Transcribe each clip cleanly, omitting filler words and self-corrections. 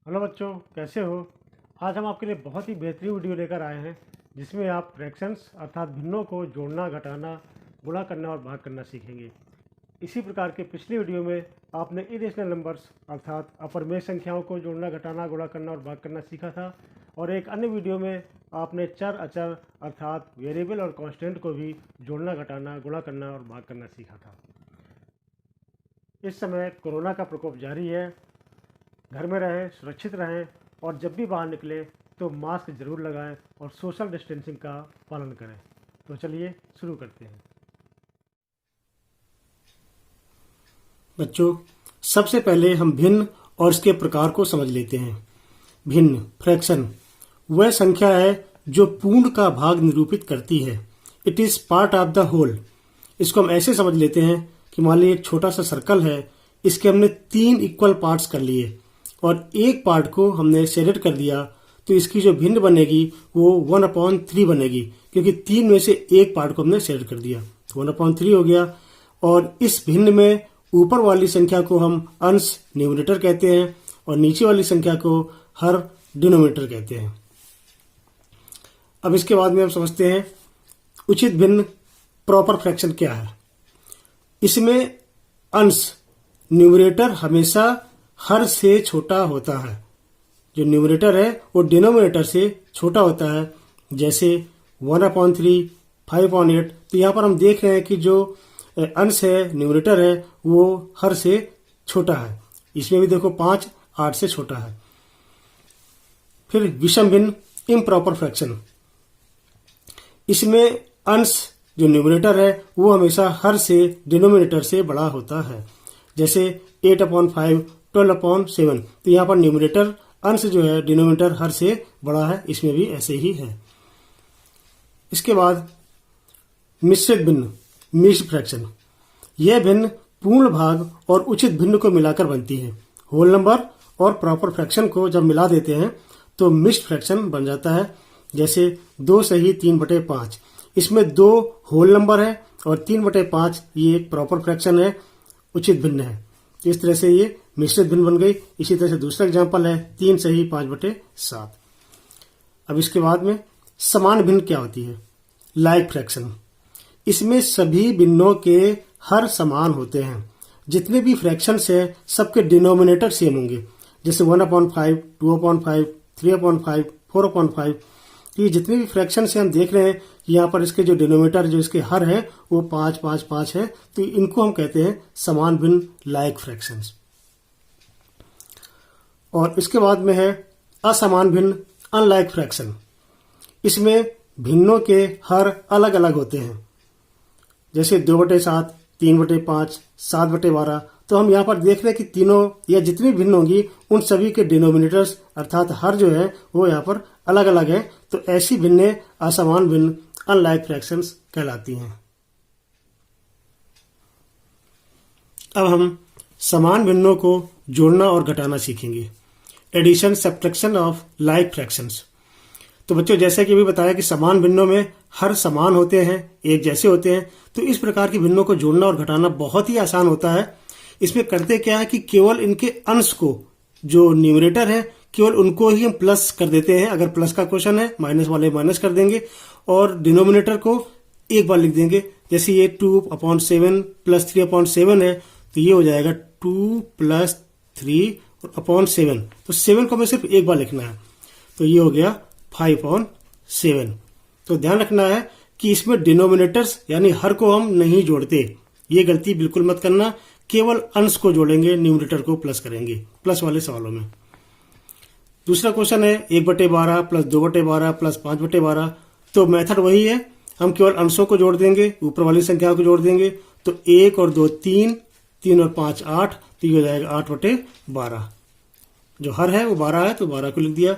Hello बच्चों, कैसे हो। आज हम आपके लिए बहुत ही बेहतरीन वीडियो लेकर आए हैं जिसमें आप फ्रैक्शंस अर्थात भिन्नों को जोड़ना, घटाना, गुणा करना और भाग करना सीखेंगे। इसी प्रकार के पिछले वीडियो में आपने इरेशनल नंबर्स अर्थात अपरमेय संख्याओं को जोड़ना, घटाना, गुणा करना और भाग करना सीखा था, और एक अन्य वीडियो में आपने चर, अचर अर्थात वेरिएबल और कांस्टेंट को भी जोड़ना, घटाना, गुणा करना और भाग करना सीखा था। इस समय कोरोना का प्रकोप जारी है। घर में रहें, सुरक्षित रहें और जब भी बाहर निकलें तो मास्क ज़रूर लगाएं और सोशल डिस्टेंसिंग का पालन करें। तो चलिए शुरू करते हैं। बच्चों, सबसे पहले हम भिन्न और इसके प्रकार को समझ लेते हैं। भिन्न फ्रैक्शन वह संख्या है जो पूर्ण का भाग निरूपित करती है। It is part of the whole. इसको हम ऐसे समझ लेते हैं कि मान लीजिए एक छोटा सा सर्कल है, इसके हमने 3 इक्वल पार्ट्स कर लिए और एक पार्ट को हमने सेलेक्ट कर दिया, तो इसकी जो भिन्न बनेगी वो 1/3 बनेगी, क्योंकि 3 में से एक पार्ट को हमने सेलेक्ट कर दिया, तो 1/3 हो गया। और इस भिन्न में ऊपर वाली संख्या को हम अंश न्यूमरेटर कहते हैं और नीचे वाली संख्या को हर डिनोमिनेटर कहते हैं। अब इसके बाद में हम समझते हैं उचित भिन्न प्रॉपर फ्रैक्शन क्या है। इसमें अंश न्यूमरेटर हमेशा हर से छोटा होता है। जो न्यूमरेटर है वो डिनोमिनेटर से छोटा होता है। जैसे 1/3, 5/8। तो यहाँ पर हम देख रहे हैं कि जो अंश है, न्यूमरेटर है, वो हर से छोटा है। इसमें भी देखो 5 8 से छोटा है। फिर विषम भिन्न इम्प्रॉपर फ्रैक्शन। इसमें अंश जो न्यूमरेटर है वो हमेशा हर से डिनोमिनेटर से बड़ा होता है। जैसे 8/5, 12/7। तो यहाँ पर न्यूमरेटर अंश जो है डिनोमिनेटर हर से बड़ा है, इसमें भी ऐसे ही है। इसके बाद मिश्रित भिन्न मिक्स्ड फ्रैक्शन। यह भिन्न पूर्ण भाग और उचित भिन्न को मिलाकर बनती है। होल नंबर और प्रॉपर फ्रैक्शन को जब मिला देते हैं तो मिक्स्ड फ्रैक्शन बन जाता है। जैसे 2 सही 3/5। इसमें 2 होल नंबर है और 3/5 ये एक प्रॉपर फ्रैक्शन है, उचित भिन्न है। इस तरह से ये मिश्रित भिन्न बन गई। इसी तरह से दूसरा एग्जांपल है 3 सही 5/7। अब इसके बाद में समान भिन्न क्या होती है? Like fraction. इसमें सभी भिन्नों के हर समान होते हैं। जितने भी फ्रैक्शंस हैं सबके डिनोमिनेटर सेम होंगे। जैसे 1/5, 2/5, 3/5, 4/5। ये जितने भी फ्रैक्शंस हैं हम देख रहे हैं यहाँ पर इसके जो डिनोमिनेटर, जो इसके हर है वो 5 5 5 है। तो इनको हम कहते हैं समान भिन्न लाइक फ्रैक्शंस। और इसके बाद में है असमान भिन्न अनलाइक फ्रैक्शन। इसमें भिन्नों के हर अलग अलग होते हैं। जैसे 2/7, 3/5, 7/12। तो हम यहाँ पर देख रहे हैं कि तीनों या जितनी भिन्न होंगी उन सभी के डिनोमिनेटर्स अर्थात हर जो है वो यहाँ पर अलग अलग है। तो ऐसी भिन्नें असमान भिन्न अनलाइक फ्रैक्शंस कहलाती हैं। अब हम समान भिन्नों को जोड़ना और घटाना सीखेंगे। Addition subtraction of like fractions. तो बच्चों, जैसे कि अभी बताया कि समान भिन्नों में हर समान होते हैं, एक जैसे होते हैं। तो इस प्रकार की भिन्नों को जोड़ना और घटाना बहुत ही आसान होता है। इसमें करते क्या है कि केवल इनके अंश को, जो न्यूमरेटर है, केवल उनको ही हम प्लस कर देते हैं। अगर प्लस का क्वेश्चन है, माइनस वाले माइनस कर देंगे और डिनोमिनेटर को एक बार लिख देंगे। जैसे ये 2/7 + 3/7 है, तो ये हो जाएगा 2 + 3/7। तो 7 को हमें सिर्फ एक बार लिखना है, तो ये हो गया 5/7। तो ध्यान रखना है कि इसमें डिनोमिनेटर्स यानी हर को हम नहीं जोड़ते। ये गलती बिल्कुल मत करना। केवल अंश को जोड़ेंगे, न्यूमरेटर को प्लस करेंगे प्लस वाले सवालों में। दूसरा क्वेश्चन है 1/12 + 2/12 + 5/12। तो मेथड वही है, हम केवल अंशों को जोड़ देंगे, ऊपर वाली संख्या को जोड़ देंगे। तो 1 और 2 3, 3 और 5 8। तो ये हो जाएगा 8/12। जो हर है वो 12 है, तो 12 को लिख दिया।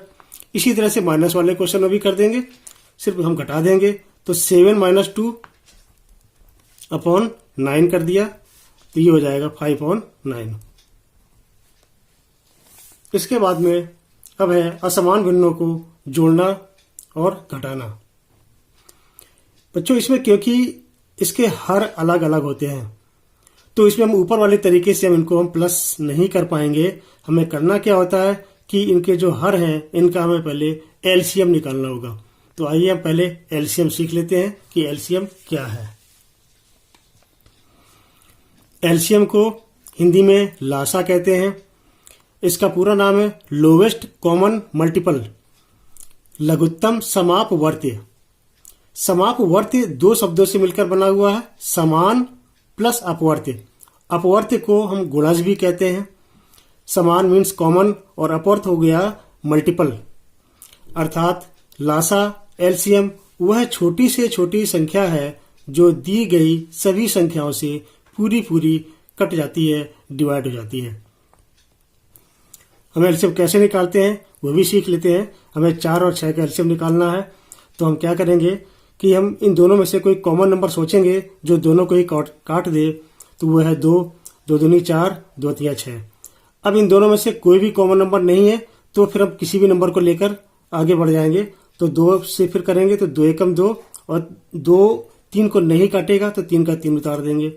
इसी तरह से माइनस वाले क्वेश्चन में भी कर देंगे, सिर्फ हम घटा देंगे। तो 7 - 2/9 कर दिया, तो ये हो जाएगा 5/9। इसके बाद में अब है असमान भिन्नों को जोड़ना और घटाना। बच्चों, इसमें क्योंकि इसके हर अलग अलग होते हैं तो इसमें हम ऊपर वाले तरीके से हम इनको प्लस नहीं कर पाएंगे। हमें करना क्या होता है कि इनके जो हर हैं इनका हमें पहले एलसीएम निकालना होगा। तो आइए हम पहले एलसीएम सीख लेते हैं कि एलसीएम क्या है। एलसीएम को हिंदी में लासा कहते हैं। इसका पूरा नाम है लोवेस्ट कॉमन मल्टीपल, लघुत्तम समापवर्त्य। समापवर्त्य दो शब्दों से मिलकर बना हुआ है, समान प्लस अपवर्त्य। अपवर्त्य को हम गुणज भी कहते हैं। समान मीन्स कॉमन और अपवर्त हो गया मल्टीपल। अर्थात लासा एलसीएम वह छोटी से छोटी संख्या है जो दी गई सभी संख्याओं से पूरी पूरी कट जाती है, डिवाइड हो जाती है। हमें एलसीएम कैसे निकालते हैं वो भी सीख लेते हैं। हमें 4 और 6 का एलसीएम निकालना है। तो हम क्या करेंगे कि हम इन दोनों में से कोई कॉमन नंबर सोचेंगे जो दोनों को ही काट दे। तो वो है 2, 2 दूनी 4, 2 तिया 6। अब इन दोनों में से कोई भी कॉमन नंबर नहीं है तो फिर हम किसी भी नंबर को लेकर आगे बढ़ जाएंगे। तो 2 से फिर करेंगे तो 2 एकम 2 और 2 3 को नहीं काटेगा तो 3 का 3 उतार देंगे।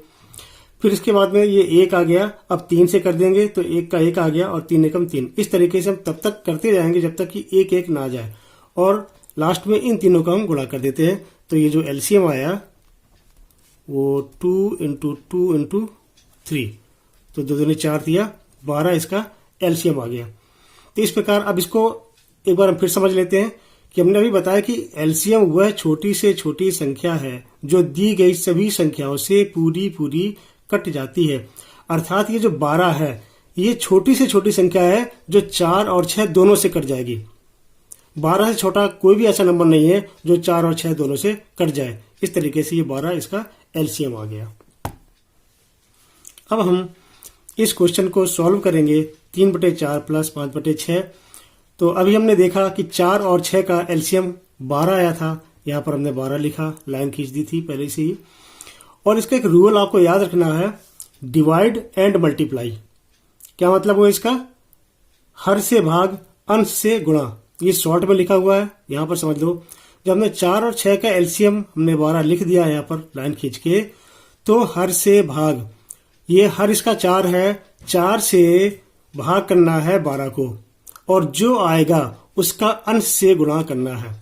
फिर इसके बाद में ये 1 आ गया, अब 3 से कर देंगे तो 1 का 1 आ गया और 3 एकम 3। इस तरीके से हम तब तक करते जाएंगे जब तक कि 1 1 ना आ जाए और लास्ट में इन तीनों का हम गुणा कर देते हैं। तो ये जो एलसीएम आया वो 2 × 2 × 3, तो 2 दूनी 4 दिया 12, इसका एलसीएम आ गया। तो इस प्रकार अब इसको एक बार हम फिर समझ लेते हैं कि हमने अभी बताया कि एलसीएम वह छोटी से छोटी संख्या है जो दी गई सभी संख्याओं से पूरी पूरी कट जाती है। अर्थात ये जो 12 है ये छोटी से छोटी संख्या है जो 4 और 6 दोनों से कट जाएगी। 12 से छोटा कोई भी ऐसा नंबर नहीं है जो 4 और 6 दोनों से कट जाए। इस तरीके से ये 12 इसका एलसीएम आ गया। अब हम इस क्वेश्चन को सॉल्व करेंगे 3/4 + 5/6। तो अभी हमने देखा कि 4 और 6 का एलसीएम 12 आया था। यहां पर हमने 12 लिखा, लाइन खींच दी थी पहले से ही। और इसका एक रूल आपको याद रखना है, डिवाइड एंड मल्टीप्लाई। क्या मतलब हुआ इसका? हर से भाग, अंश से गुणा। ये शॉर्ट में लिखा हुआ है, यहां पर समझ लो। जब हमने 4 और 6 का एलसीएम हमने 12 लिख दिया यहां पर लाइन खींच के, तो हर से भाग, ये हर इसका 4 है, 4 से भाग करना है 12 को और जो आएगा उसका अंश से गुणा करना है।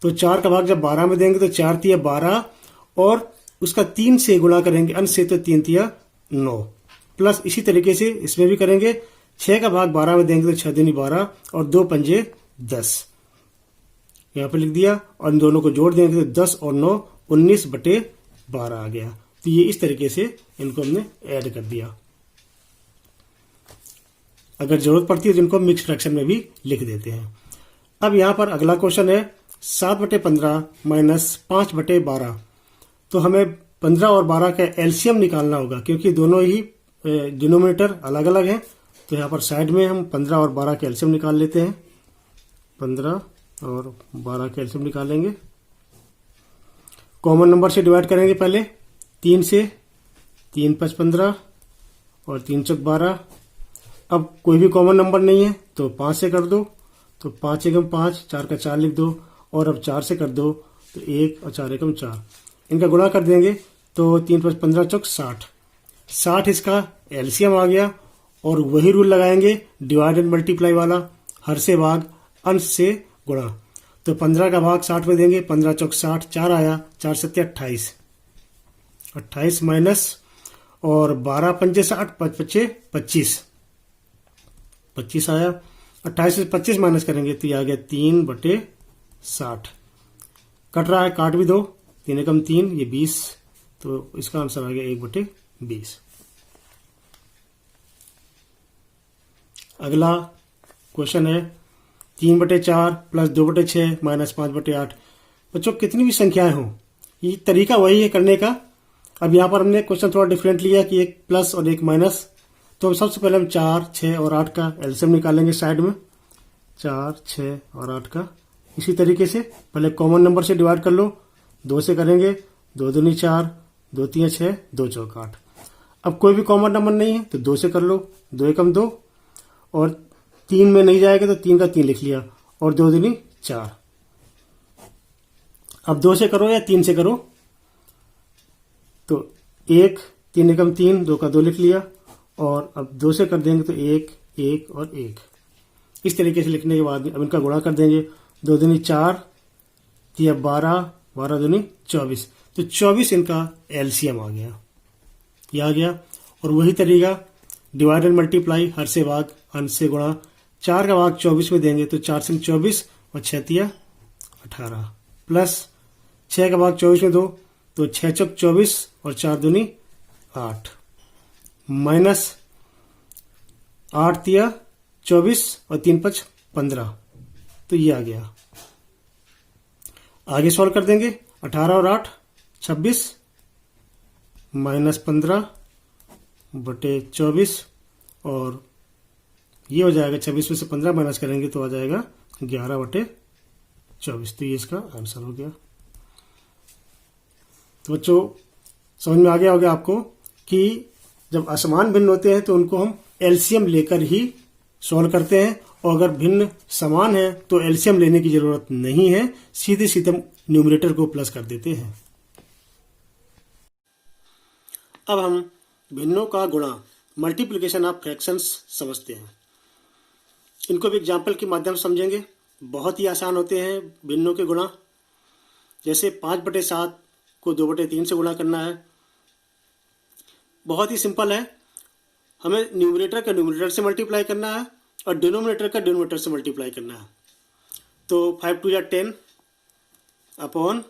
तो 4 का भाग जब 12 में देंगे तो 4 तिया 12 और उसका 3 से गुणा करेंगे अंश से तो 3 तिया 9 प्लस इसी तरीके से इसमें भी करेंगे। 6 का भाग 12 में देंगे तो 6 दूनी 12 और 2 पंजे 10 यहां पर लिख दिया और इन दोनों को जोड़ देंगे तो 10 और 9 19/12 आ गया। तो ये इस तरीके से इनको हमने ऐड कर दिया। अगर जरूरत पड़ती है तो इनको मिक्स फ्रैक्शन में भी लिख देते हैं। अब यहां पर अगला क्वेश्चन है 7/15 - 5/12। तो हमें 15 और 12 का एलसीएम निकालना होगा क्योंकि दोनों ही डिनोमिनेटर अलग अलग हैं। तो यहां पर साइड में हम 15 और 12 का एलसीएम निकाल लेते हैं। 15 और 12 का एलसीएम निकालेंगे। कॉमन नंबर से डिवाइड करेंगे पहले 3 से, 3 × 5 = 15 और 3 × 4 = 12। अब कोई भी कॉमन नंबर नहीं है तो 5 से कर दो, तो 5 एकम 5, 4 का 4 लिख दो और अब 4 से कर दो तो 1 और 4 एकम 4। इनका गुणा कर देंगे तो 3 × 5 = 15 × 4 = 60। 60 इसका एलसीएम आ गया और वही रूल लगाएंगे डिवाइड एंड मल्टीप्लाई वाला, हर से भाग, अंश से गुणा। तो 15 का भाग 60 में देंगे, 15 × 4 = 60, 4 आया, 4 × 7 = 28, 28 माइनस और 12 पंजे 60, 5 5 25, 25 आया। 28 से 25 माइनस करेंगे तो ये आ गया 3/60। कट रहा है, काट भी दो, 3 एकम 3, ये 20, तो इसका आंसर आ गया 1/20। अगला क्वेश्चन है 3/4 + 2/6 - 5/8। बच्चों कितनी भी संख्याएं हों ये तरीका वही है करने का। अब यहाँ पर हमने क्वेश्चन थोड़ा डिफरेंट लिया कि एक प्लस और एक माइनस। तो सबसे पहले हम 4, 6 और 8 का एलसीएम निकालेंगे साइड में। 4, 6 और 8 का इसी तरीके से पहले कॉमन नंबर से डिवाइड कर लो, 2 से करेंगे, 2 दूनी 4, 2 तिया 6, 2 चौक 8। अब कोई भी कॉमन नंबर नहीं है तो 2 से कर लो, 2 एकम 2 और 3 में नहीं जाएगा तो 3 का 3 लिख लिया और 2 दूनी 4। अब 2 से करो या 3 से करो तो 1, 3 एकम 3, 2 का 2 लिख लिया और अब 2 से कर देंगे तो 1, 1 और 1। इस तरीके से लिखने के बाद अब इनका गुणा कर देंगे। 2 दूनी 4, 3 12, 12 दूनी 24, तो 24 इनका एलसीएम आ गया, ये आ गया। और वही तरीका डिवाइड एंड मल्टीप्लाई, हर से भाग अंश से गुणा। 4 का भाग 24 में देंगे तो 4 से 24 और 6 तिया 18, प्लस 6 का भाग 24 में दो तो 6 चौक 24 और 4 दूनी 8, माइनस 8 तिया 24 और 3 5 15, तो ये आ गया। आगे सॉल्व कर देंगे। 18 और 8 26, माइनस 15 बटे 24, और ये हो जाएगा 26 में से 15 माइनस करेंगे तो आ जाएगा 11 बटे 24, तो ये इसका आंसर हो गया। तो बच्चों समझ में आ गया होगा आपको कि जब असमान भिन्न होते हैं तो उनको हम एलसीएम लेकर ही सॉल्व करते हैं, और अगर भिन्न समान है तो एलसीएम लेने की जरूरत नहीं है, सीधे सीधे न्यूमरेटर को प्लस कर देते हैं। अब हम भिन्नों का गुणा, मल्टीप्लिकेशन ऑफ फ्रैक्शंस समझते हैं। इनको भी एग्जाम्पल के माध्यम से समझेंगे। बहुत ही आसान होते हैं भिन्नों के गुणा। जैसे 5/7 को 2/3 से गुणा करना है, बहुत ही सिंपल है। हमें न्यूमरेटर का न्यूमरेटर से मल्टीप्लाई करना है और डिनोमिनेटर का डिनोमिनेटर से मल्टीप्लाई करना है। तो 5 2 10 अपॉन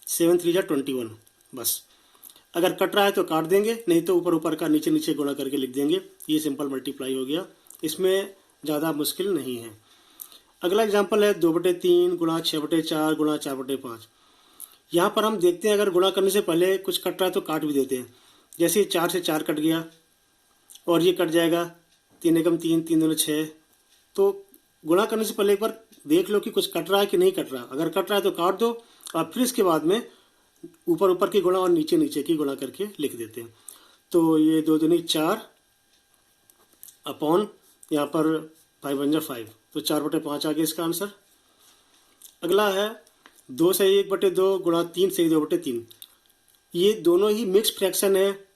7 3 21, बस। अगर कट रहा है तो काट देंगे, नहीं तो ऊपर ऊपर का नीचे नीचे गुणा करके लिख देंगे। ये सिंपल मल्टीप्लाई हो गया, इसमें ज़्यादा मुश्किल नहीं है। अगला एग्जाम्पल है 2/3 गुणा 6/4 गुणा 4/5। यहाँ पर हम देखते हैं अगर गुणा करने से पहले कुछ कट रहा है तो काट भी देते हैं। जैसे 4 से 4 कट गया और ये कट जाएगा 3 एकम 3, 3 दूनी 6। तो गुणा करने से पहले एक बार देख लो कि कुछ कट रहा है कि नहीं कट रहा। अगर कट रहा है तो काट दो, और फिर इसके बाद में ऊपर ऊपर की गुणा और नीचे नीचे की गुणा करके लिख देते हैं। तो ये 2 दूनी 4 अपॉन यहाँ पर 5 1 5, तो 4/5 आ गया इसका आंसर। अगला है 2 से 1/2 गुणा 3 से 2/3। ये दोनों ही मिक्स फ्रैक्शन है,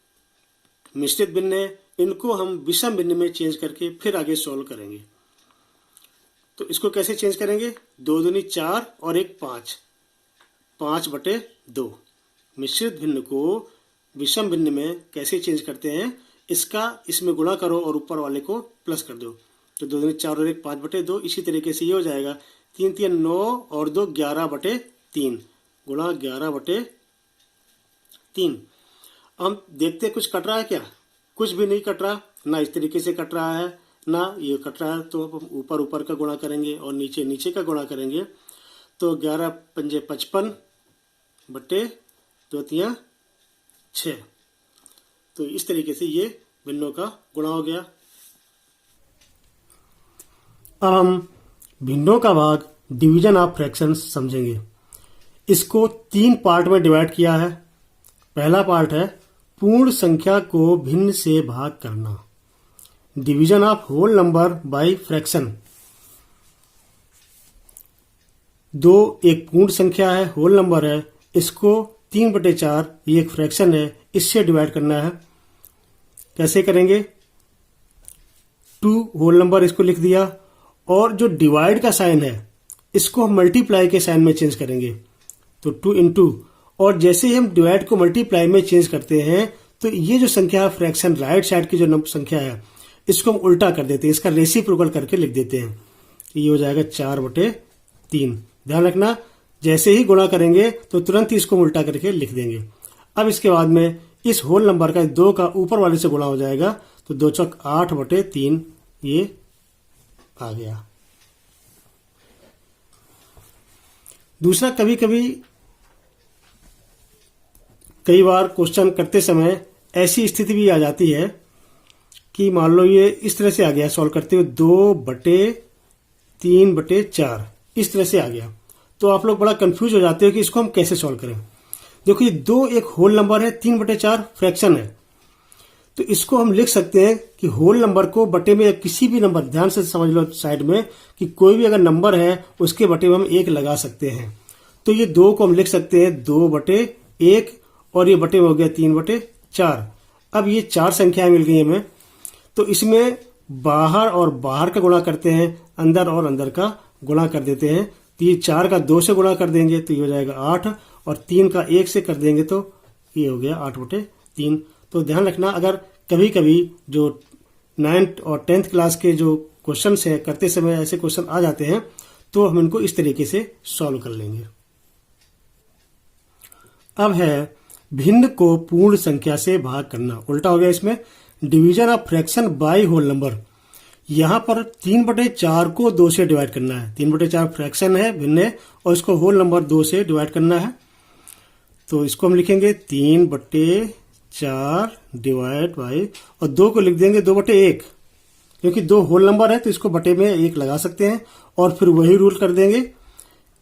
मिश्रित भिन्न है। इनको हम विषम भिन्न में चेंज करके फिर आगे सॉल्व करेंगे। तो इसको कैसे चेंज करेंगे? 2 दूनी 4 और 1 5, 5/2। मिश्रित भिन्न को विषम भिन्न में कैसे चेंज करते हैं, इसका इसमें गुणा करो और ऊपर वाले को प्लस कर दो। तो 2 दूनी 4 और 1 5/2। इसी तरीके से ये हो जाएगा 3 3 9 और 2 11/3 गुणा 11/3। हम देखते कुछ कट रहा है क्या? कुछ भी नहीं कट रहा, ना इस तरीके से कट रहा है ना ये कट रहा है। तो हम ऊपर ऊपर का गुणा करेंगे और नीचे नीचे का गुणा करेंगे। तो 11 पंजे 55 बटे 2 तिया 6। तो इस तरीके से ये भिन्नों का गुणा हो गया। अब हम भिन्नों का भाग, डिवीजन ऑफ फ्रैक्शंस समझेंगे। इसको 3 पार्ट में डिवाइड किया है। पहला पार्ट है पूर्ण संख्या को भिन्न से भाग करना, division of whole number by fraction. 2 एक पूर्ण संख्या है, होल नंबर है, इसको 3/4 ये एक फ्रैक्शन है, इससे डिवाइड करना है। कैसे करेंगे? 2 होल नंबर इसको लिख दिया, और जो डिवाइड का साइन है इसको हम मल्टीप्लाई के साइन में चेंज करेंगे। तो 2 into, और जैसे ही हम डिवाइड को मल्टीप्लाई में चेंज करते हैं तो ये जो संख्या है फ्रैक्शन राइट साइड की जो संख्या है इसको हम उल्टा कर देते हैं, इसका रेसिप्रोकल करके लिख देते हैं। ये हो जाएगा 4/3। ध्यान रखना, जैसे ही गुणा करेंगे तो तुरंत ही इसको उल्टा करके लिख देंगे। अब इसके बाद में इस होल नंबर का 2 का ऊपर वाले से गुणा हो जाएगा, तो 2 चौक 8/3 ये आ गया। दूसरा, कई बार क्वेश्चन करते समय ऐसी स्थिति भी आ जाती है कि मान लो ये इस तरह से आ गया, सॉल्व करते हुए 2/3/4 इस तरह से आ गया। तो आप लोग बड़ा कंफ्यूज हो जाते हो कि इसको हम कैसे सॉल्व करें। देखो ये 2 एक होल नंबर है, 3/4 फ्रैक्शन है। तो इसको हम लिख सकते हैं कि होल नंबर को बटे में किसी भी नंबर, ध्यान से समझ लो साइड में, कि कोई भी अगर नंबर है उसके बटे में हम 1 लगा सकते हैं। तो ये 2 को हम लिख सकते हैं 2/1, और ये बटे में हो गया 3/4। अब ये 4 संख्याएं मिल गई हमें। तो इसमें बाहर और बाहर का गुणा करते हैं, अंदर और अंदर का गुणा कर देते हैं। तो ये 4 का 2 से गुणा कर देंगे तो ये हो जाएगा 8, और 3 का 1 से कर देंगे तो ये हो गया 8/3। तो ध्यान रखना, अगर कभी कभी जो 9th और 10th क्लास के जो क्वेश्चन है करते समय ऐसे क्वेश्चन आ जाते हैं तो हम इनको इस तरीके से सॉल्व कर लेंगे। अब है भिन्न को पूर्ण संख्या से भाग करना। उल्टा हो गया इसमें, division of fraction by whole number. यहां पर 3/4 को 2 से डिवाइड करना है। 3/4 फ्रैक्शन है, भिन्न है, और इसको होल नंबर 2 से डिवाइड करना है। तो इसको हम लिखेंगे 3/4 डिवाइड बाई, और 2 को लिख देंगे 2/1, क्योंकि 2 होल नंबर है तो इसको बटे में 1 लगा सकते हैं। और फिर वही रूल कर देंगे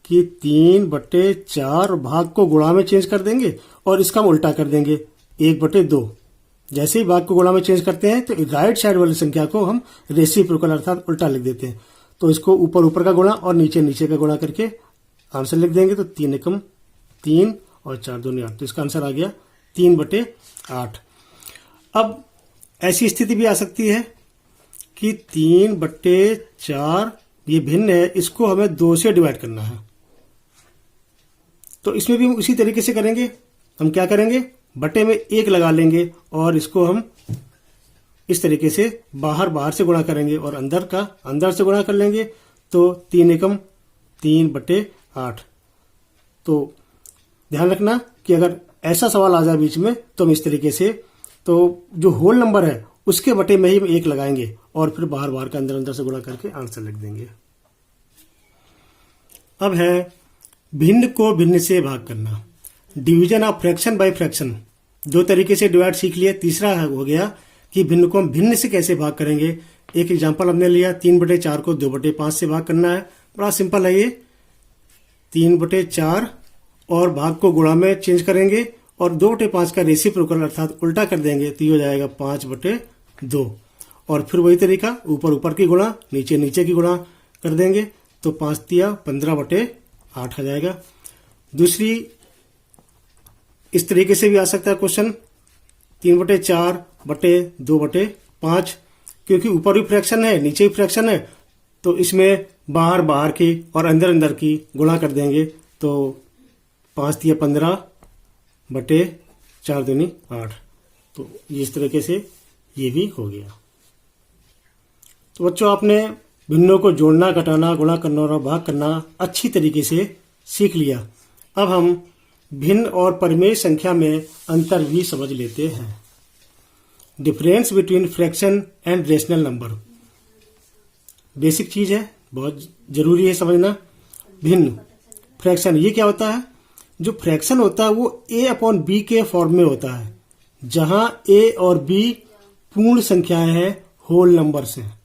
कि 3/4 भाग को गुणा में चेंज कर देंगे और इसका हम उल्टा कर देंगे 1/2। जैसे ही भाग को गुणा में चेंज करते हैं तो राइट साइड वाली संख्या को हम रेसिप्रोकल अर्थात उल्टा लिख देते हैं। तो इसको ऊपर ऊपर का गुणा और नीचे नीचे का गुणा करके आंसर लिख देंगे। तो 3 एकम 3 और 4 दूनी 8, तो इसका आंसर आ गया 3/8। अब ऐसी स्थिति भी आ सकती है कि 3/4 ये भिन्न है, इसको हमें 2 से डिवाइड करना है। तो इसमें भी हम उसी तरीके से करेंगे। हम क्या करेंगे, बटे में 1 लगा लेंगे और इसको हम इस तरीके से बाहर बाहर से गुणा करेंगे और अंदर का अंदर से गुणा कर लेंगे। तो 3 एकम 3/8। तो ध्यान रखना कि अगर ऐसा सवाल आ जाए बीच में तो हम इस तरीके से, तो जो होल नंबर है उसके बटे में ही 1 लगाएंगे और फिर बाहर बाहर का अंदर अंदर से गुणा करके आंसर लिख देंगे। अब है भिन्न को भिन्न से भाग करना, division of fraction bye fraction. 2 तरीके से डिवाइड सीख लिया, तीसरा हो गया कि भिन्न को हम भिन्न से कैसे भाग करेंगे। एक एग्जांपल हमने लिया, 3/4 को 2/5 से भाग करना है। बड़ा सिंपल है ये, 3/4 और भाग को गुणा में चेंज करेंगे और 2/5 का रेसिप्रोकल अर्थात उल्टा कर देंगे तो ये हो जाएगा 5/2। और फिर वही तरीका, ऊपर ऊपर की गुणा नीचे नीचे की गुणा कर देंगे तो 5 तिया 15/8 आ जाएगा। दूसरी इस तरीके से भी आ सकता है क्वेश्चन, 3/4/2/5, क्योंकि ऊपर भी फ्रैक्शन है नीचे भी फ्रैक्शन है तो इसमें बाहर बाहर की और अंदर अंदर की गुणा कर देंगे तो 5 तिया 15/4 दूनी 8। तो इस तरीके से ये भी हो गया। तो बच्चों, आपने भिन्नों को जोड़ना, घटाना, गुणा करना और भाग करना अच्छी तरीके से सीख लिया। अब हम भिन्न और परिमेय संख्या में अंतर भी समझ लेते हैं। Difference between fraction and rational number, basic चीज है, बहुत जरूरी है समझना। भिन्न फ्रैक्शन ये क्या होता है, जो फ्रैक्शन होता है वो a/b के फॉर्म में होता है, जहां a और b पूर्ण संख्याएं हैं, होल नंबर्स हैं,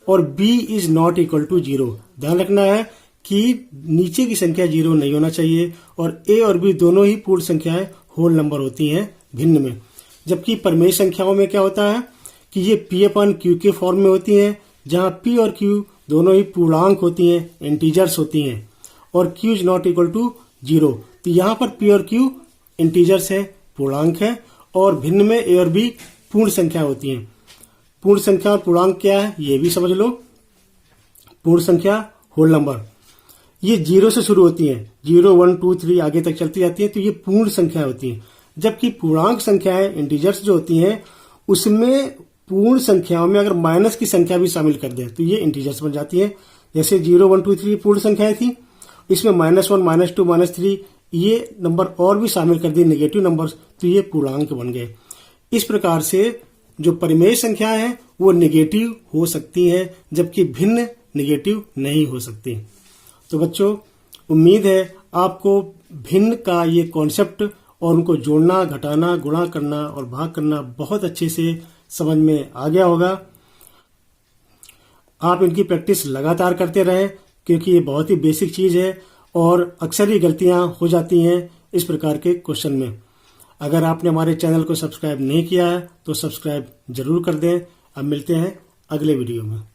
और b is not equal to 0। ध्यान रखना है कि नीचे की संख्या 0 नहीं होना चाहिए, और a और b दोनों ही पूर्ण संख्याएं होल नंबर होती हैं भिन्न में। जबकि परिमेय संख्याओं में क्या होता है कि ये p/q के फॉर्म में होती हैं, जहां p और q दोनों ही पूर्णांक होती हैं, इंटीजर्स होती हैं, और q is not equal to 0। तो यहाँ पर p और q इंटीजर्स है, पूर्णांक है, और भिन्न में a और b पूर्ण संख्या होती हैं। पूर्ण संख्या और पूर्णांक क्या है ये भी समझ लो। पूर्ण संख्या होल नंबर ये 0 से शुरू होती हैं, 0 1 2 3 आगे तक चलती जाती हैं, तो ये पूर्ण संख्या होती हैं। जबकि पूर्णांक संख्याएं इंटीजर्स जो होती हैं उसमें पूर्ण संख्याओं में अगर माइनस की संख्या भी शामिल कर दें तो ये इंटीजर्स बन जाती है। जैसे 0 1 2 3 पूर्ण संख्याएं थी, इसमें -1 -2 -3 ये नंबर और भी शामिल कर दिए नेगेटिव नंबर्स, तो ये पूर्णांक बन गए। इस प्रकार से जो परिमेय संख्याएं हैं वो नेगेटिव हो सकती हैं, जबकि भिन्न नेगेटिव नहीं हो सकती। तो बच्चों, उम्मीद है आपको भिन्न का ये कॉन्सेप्ट और उनको जोड़ना, घटाना, गुणा करना और भाग करना बहुत अच्छे से समझ में आ गया होगा। आप इनकी प्रैक्टिस लगातार करते रहें, क्योंकि ये बहुत ही बेसिक चीज है और अक्सर ही गलतियां हो जाती हैं इस प्रकार के क्वेश्चन में। अगर आपने हमारे चैनल को सब्सक्राइब नहीं किया है तो सब्सक्राइब जरूर कर दें। अब मिलते हैं अगले वीडियो में।